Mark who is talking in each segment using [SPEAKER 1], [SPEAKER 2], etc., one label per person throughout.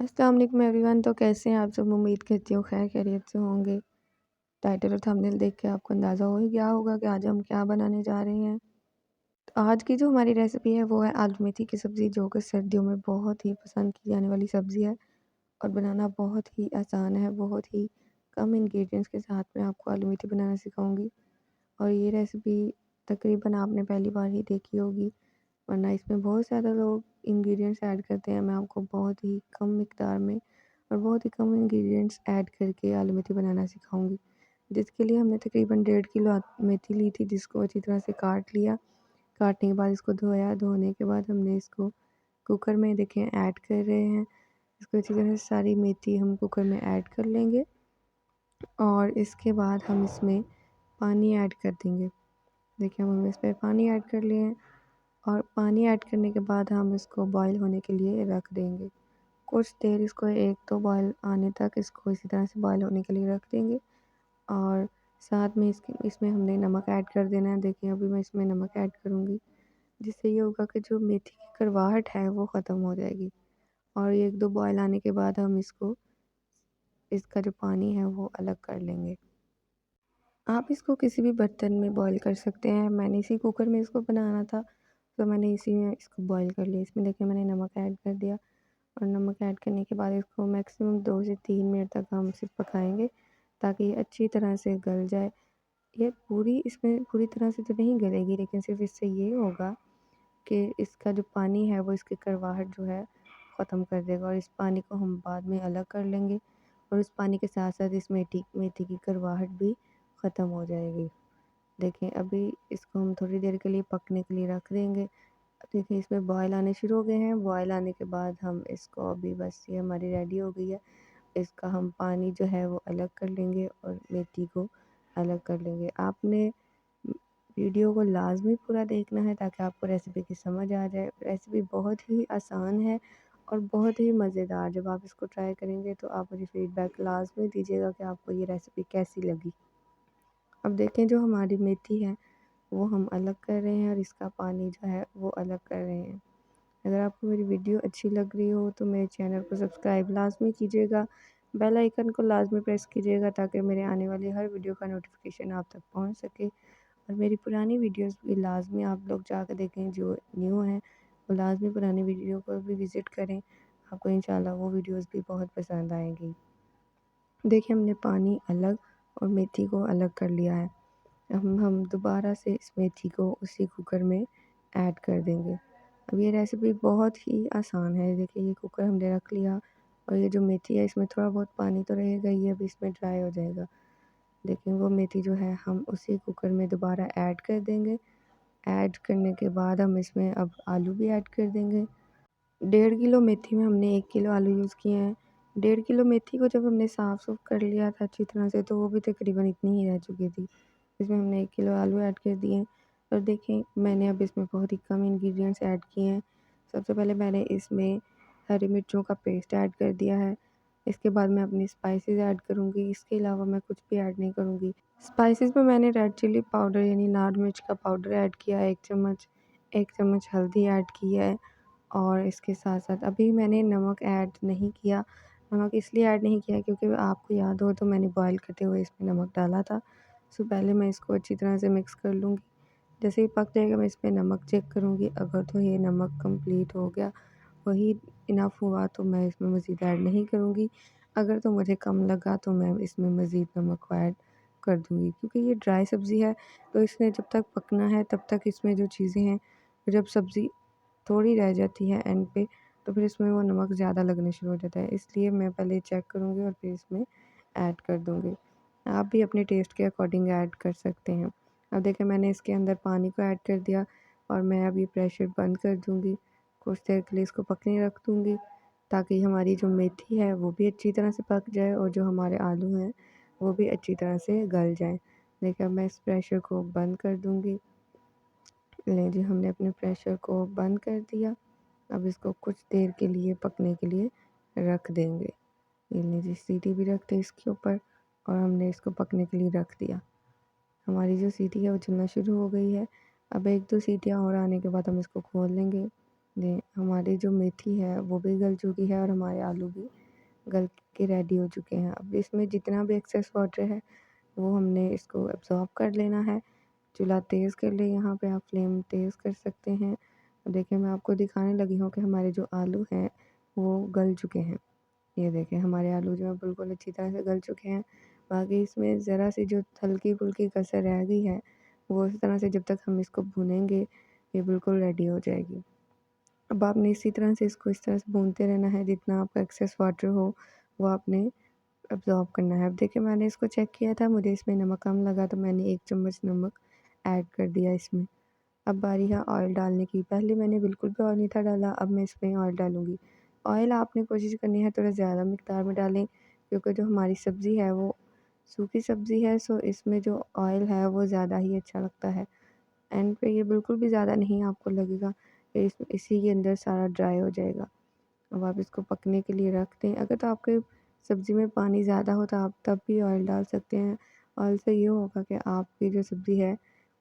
[SPEAKER 1] अस्सलाम वालेकुम एवरीवन। तो कैसे हैं आप सब? उम्मीद करती हूँ खैर खैरियत से होंगे। टाइटल और थंबनेल देख के आपको अंदाज़ा हो ही गया होगा कि आज हम क्या बनाने जा रहे हैं। तो आज की जो हमारी रेसिपी है वो है आलू मेथी की सब्ज़ी, जो कि सर्दियों में बहुत ही पसंद की जाने वाली सब्ज़ी है और बनाना बहुत ही आसान है। बहुत ही कम इंग्रेडिएंट्स के साथ मैं आपको आलू मेथी बनाना सिखाऊंगी और ये रेसिपी तकरीबन आपने पहली बार ही देखी होगी, वरना इसमें बहुत ज़्यादा लोग इंग्रेडिएंट्स ऐड करते हैं। मैं आपको बहुत ही कम मिकदार में और बहुत ही कम इंग्रेडिएंट्स ऐड करके आलू मेथी बनाना सिखाऊंगी, जिसके लिए हमने तकरीबन 1.5 किलो मेथी ली थी, जिसको अच्छी तरह से काट लिया। काटने के बाद इसको धोया, धोने के बाद हमने इसको कुकर में देखें ऐड कर रहे हैं। इसको अच्छी तरह से सारी मेथी हम कुकर में ऐड कर लेंगे और इसके बाद हम इसमें पानी ऐड कर देंगे। देखिए हम इस पर पानी ऐड कर लिए हैं और पानी ऐड करने के बाद हम इसको बॉईल होने के लिए रख देंगे। कुछ देर इसको 1-2 बॉईल आने तक इसको इसी तरह से बॉईल होने के लिए रख देंगे और साथ में इसमें हमने नमक ऐड कर देना है। देखिए अभी मैं इसमें नमक ऐड करूँगी, जिससे ये होगा कि जो मेथी की करवाहट है वो ख़त्म हो जाएगी और 1-2 बॉईल आने के बाद हम इसका जो पानी है वो अलग कर लेंगे। आप इसको किसी भी बर्तन में बॉईल कर सकते हैं। मैंने इसी कुकर में इसको बनाना था, तो मैंने इसी में इसको बॉईल कर लिया। इसमें देखिए मैंने नमक ऐड कर दिया और नमक ऐड करने के बाद इसको मैक्सिमम 2 से 3 मिनट तक हम सिर्फ पकाएंगे, ताकि ये अच्छी तरह से गल जाए। ये इसमें पूरी तरह से तो नहीं गलेगी, लेकिन सिर्फ इससे ये होगा कि इसका जो पानी है वो इसकी करवाहट जो है ख़त्म कर देगा और इस पानी को हम बाद में अलग कर लेंगे और उस पानी के साथ साथ इस मेथी की करवाहट भी ख़त्म हो जाएगी। देखें अभी इसको हम थोड़ी देर के लिए पकने के लिए रख देंगे। देखिए इसमें बॉयल आने शुरू हो गए हैं। बॉयल आने के बाद हम इसको अभी बस ये हमारी रेडी हो गई है। इसका हम पानी जो है वो अलग कर लेंगे और मेथी को अलग कर लेंगे। आपने वीडियो को लाज़मी पूरा देखना है ताकि आपको रेसिपी की समझ आ जाए। रेसिपी बहुत ही आसान है और बहुत ही मज़ेदार। जब आप इसको ट्राई करेंगे तो आप मुझे फ़ीडबैक लाज़मी दीजिएगा कि आपको ये रेसिपी कैसी लगी। अब देखें जो हमारी मेथी है वो हम अलग कर रहे हैं और इसका पानी जो है वो अलग कर रहे हैं। अगर आपको मेरी वीडियो अच्छी लग रही हो तो मेरे चैनल को सब्सक्राइब लाज़मी कीजिएगा, बेल आइकन को लाज़मी प्रेस कीजिएगा, ताकि मेरे आने वाली हर वीडियो का नोटिफिकेशन आप तक पहुंच सके। और मेरी पुरानी वीडियोस भी लाज़मी आप लोग जाकर देखें, जो न्यू हैं वो लाज़मी पुरानी वीडियो को भी विज़िट करें। आपको इंशाल्लाह वो वीडियोस भी बहुत पसंद आएंगी। देखिए हमने पानी अलग और मेथी को अलग कर लिया है। हम दोबारा से इस मेथी को उसी कुकर में ऐड कर देंगे। अब ये रेसिपी बहुत ही आसान है। देखिए ये कुकर हमने रख लिया और ये जो मेथी है इसमें थोड़ा बहुत पानी तो रहेगा ही, अब इसमें ड्राई हो जाएगा। देखिए वो मेथी जो है हम उसी कुकर में दोबारा ऐड कर देंगे। ऐड करने के बाद हम इसमें अब आलू भी ऐड कर देंगे। 1.5 किलो मेथी में हमने 1 किलो आलू यूज़ किए हैं। 1.5 किलो मेथी को जब हमने साफ़ सुफ कर लिया था अच्छी तरह से, तो वो भी तकरीबन इतनी ही रह चुकी थी। इसमें हमने 1 किलो आलू ऐड कर दिए और देखें मैंने अब इसमें बहुत ही कम इंग्रेडिएंट्स ऐड किए हैं। सबसे पहले मैंने इसमें हरी मिर्चों का पेस्ट ऐड कर दिया है। इसके बाद मैं अपनी स्पाइसेस ऐड करूँगी। इसके अलावा मैं कुछ भी ऐड नहीं करूँगी। स्पाइसेस में मैंने रेड चिली पाउडर यानी लाल मिर्च का पाउडर ऐड किया है 1 चम्मच हल्दी ऐड की है और इसके साथ-साथ अभी मैंने नमक ऐड नहीं किया। नमक इसलिए ऐड नहीं किया क्योंकि आपको याद हो तो मैंने बॉयल करते हुए इसमें नमक डाला था। सो पहले मैं इसको अच्छी तरह से मिक्स कर लूँगी। जैसे ही पक जाएगा मैं इसमें नमक चेक करूँगी। अगर तो ये नमक कंप्लीट हो गया, वही इनफ हुआ, तो मैं इसमें मज़ीद ऐड नहीं करूँगी। अगर तो मुझे कम लगा तो मैं इसमें मज़ीद नमक को ऐड कर दूँगी। क्योंकि ये ड्राई सब्ज़ी है तो इसमें जब तक पकना है तब तक इसमें जो चीज़ें हैं, जब सब्ज़ी थोड़ी रह जाती है एंड पे, तो फिर इसमें वो नमक ज़्यादा लगने शुरू हो जाता है। इसलिए मैं पहले चेक करूँगी और फिर इसमें ऐड कर दूँगी। आप भी अपने टेस्ट के अकॉर्डिंग ऐड कर सकते हैं। अब देखें मैंने इसके अंदर पानी को ऐड कर दिया और मैं अब ये प्रेशर बंद कर दूँगी। कुछ देर के लिए इसको पकने रख दूँगी, ताकि हमारी जो मेथी है वो भी अच्छी तरह से पक जाए और जो हमारे आलू हैं वो भी अच्छी तरह से गल जाएँ। देखिए अब मैं इस प्रेशर को बंद कर दूँगी। लें जी, हमने अपने प्रेशर को बंद कर दिया। अब इसको कुछ देर के लिए पकने के लिए रख देंगे। ये लीजिए सीटी भी रख दी इसके ऊपर और हमने इसको पकने के लिए रख दिया। हमारी जो सीटी है वो चलना शुरू हो गई है। अब 1-2 सीटियाँ और आने के बाद हम इसको खोल लेंगे। हमारी जो मेथी है वो भी गल चुकी है और हमारे आलू भी गल के रेडी हो चुके हैं। अब इसमें जितना भी एक्सेस वाटर है वो हमने इसको एब्ज़ॉर्ब कर लेना है। चूल्हा तेज़ कर ले, यहाँ पे आप फ्लेम तेज़ कर सकते हैं। अब देखिए मैं आपको दिखाने लगी हूँ कि हमारे जो आलू हैं वो गल चुके हैं। ये देखें हमारे आलू जो हैं बिल्कुल अच्छी तरह से गल चुके हैं। बाकी इसमें ज़रा सी जो हल्की-फुल्की कसर रह गई है वो इस तरह से जब तक हम इसको भूनेंगे ये बिल्कुल रेडी हो जाएगी। अब आपने इसी तरह से इसको इस तरह से भूनते रहना है, जितना आपका एक्सेस वाटर हो वो आपने अब्ज़ॉर्ब करना है। अब देखिए मैंने इसको चेक किया था, मुझे इसमें नमक कम लगा तो मैंने 1 चम्मच नमक ऐड कर दिया इसमें। अब बारी है ऑयल डालने की। पहले मैंने बिल्कुल भी ऑयल नहीं था डाला, अब मैं इसमें ऑयल डालूँगी। ऑयल आपने कोशिश करनी है थोड़ा ज़्यादा मिक़दार में डालें, क्योंकि जो हमारी सब्ज़ी है वो सूखी सब्ज़ी है, सो इसमें जो ऑयल है वो ज़्यादा ही अच्छा लगता है। एंड पे ये बिल्कुल भी ज़्यादा नहीं आपको लगेगा कि इसी के अंदर सारा ड्राई हो जाएगा। अब आप इसको पकने के लिए रख दें। अगर तो आपके सब्ज़ी में पानी ज़्यादा हो तो आप तब भी ऑयल डाल सकते हैं। ऑयल से ये होगा कि आपकी जो सब्ज़ी है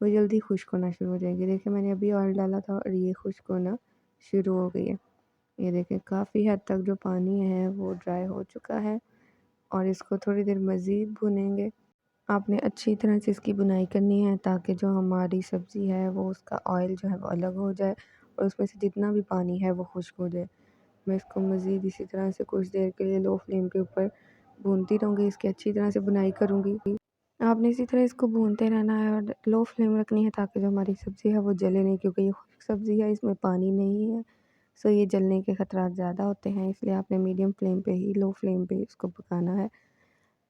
[SPEAKER 1] वो जल्दी खुश्क होना शुरू हो जाएगी। देखिए मैंने अभी ऑयल डाला था और ये खुश्क होना शुरू हो गई है। ये देखें काफ़ी हद तक जो पानी है वो ड्राई हो चुका है और इसको थोड़ी देर मज़ीद भुनेंगे। आपने अच्छी तरह से इसकी बुनाई करनी है ताकि जो हमारी सब्ज़ी है वो उसका ऑयल जो है वो अलग हो जाए और उसमें से जितना भी पानी है वो खुश्क हो जाए। मैं इसको मज़ीद इसी तरह से कुछ देर के लिए लो फ्लेम के ऊपर भूनती रहूँगी, इसकी अच्छी तरह से बुनाई करूँगी। आपने इसी तरह इसको भूनते रहना है और लो फ्लेम रखनी है ताकि जो हमारी सब्ज़ी है वो जले नहीं, क्योंकि ये खुश्क सब्ज़ी है, इसमें पानी नहीं है, सो ये जलने के ख़तरात ज़्यादा होते हैं, इसलिए आपने मीडियम फ्लेम पे ही लो फ्लेम पे इसको पकाना है।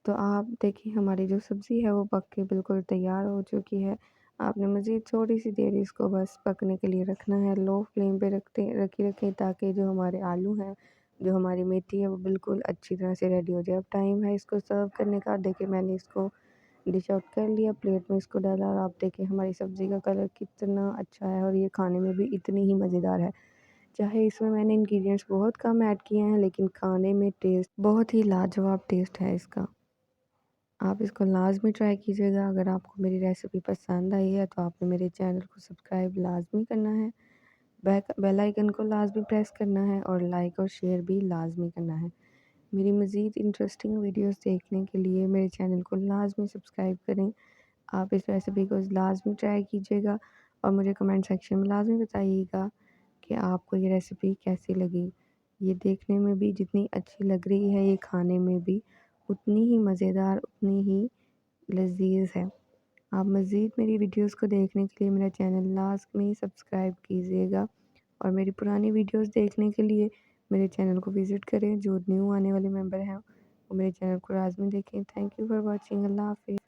[SPEAKER 1] तो आप देखिए हमारी जो सब्ज़ी है वो पक के बिल्कुल तैयार हो चुकी है। आपने मज़ीद थोड़ी-सी देर इसको बस पकने के लिए रखना है, लो फ्लेम पे रखें ताकि जो हमारे आलू हैं, जो हमारी मेथी है वो बिल्कुल अच्छी तरह से रेडी हो जाए। अब टाइम है इसको सर्व करने का। देखिए मैंने इसको डिश आउट कर लिया, प्लेट में इसको डाला और आप देखिए हमारी सब्ज़ी का कलर कितना अच्छा है और ये खाने में भी इतनी ही मज़ेदार है। चाहे इसमें मैंने इंग्रीडिएंट्स बहुत कम ऐड किए हैं, लेकिन खाने में टेस्ट बहुत ही लाजवाब टेस्ट है इसका। आप इसको लाज़मी ट्राई कीजिएगा। अगर आपको मेरी रेसिपी पसंद आई है तो आपने मेरे चैनल को सब्सक्राइब लाज़मी करना है, बेल आइकन को लाज़मी प्रेस करना है और लाइक और शेयर भी लाज़मी करना है। मेरी मज़ीद इंटरेस्टिंग वीडियोस देखने के लिए मेरे चैनल को लाज़मी सब्सक्राइब करें। आप इस रेसिपी को लाज़मी ट्राई कीजिएगा और मुझे कमेंट सेक्शन में लाज़मी बताइएगा कि आपको ये रेसिपी कैसी लगी। ये देखने में भी जितनी अच्छी लग रही है, ये खाने में भी उतनी ही मज़ेदार, उतनी ही लज़ीज़ है। आप मज़ीद मेरी वीडियोस को देखने के लिए मेरा चैनल लाज़मी सब्सक्राइब कीजिएगा और मेरी पुरानी वीडियोस देखने के लिए मेरे चैनल को विज़िट करें। जो न्यू आने वाले मेंबर हैं वो मेरे चैनल को लाज़मी देखें। Thank you for watching. अल्लाह हाफ़िज़।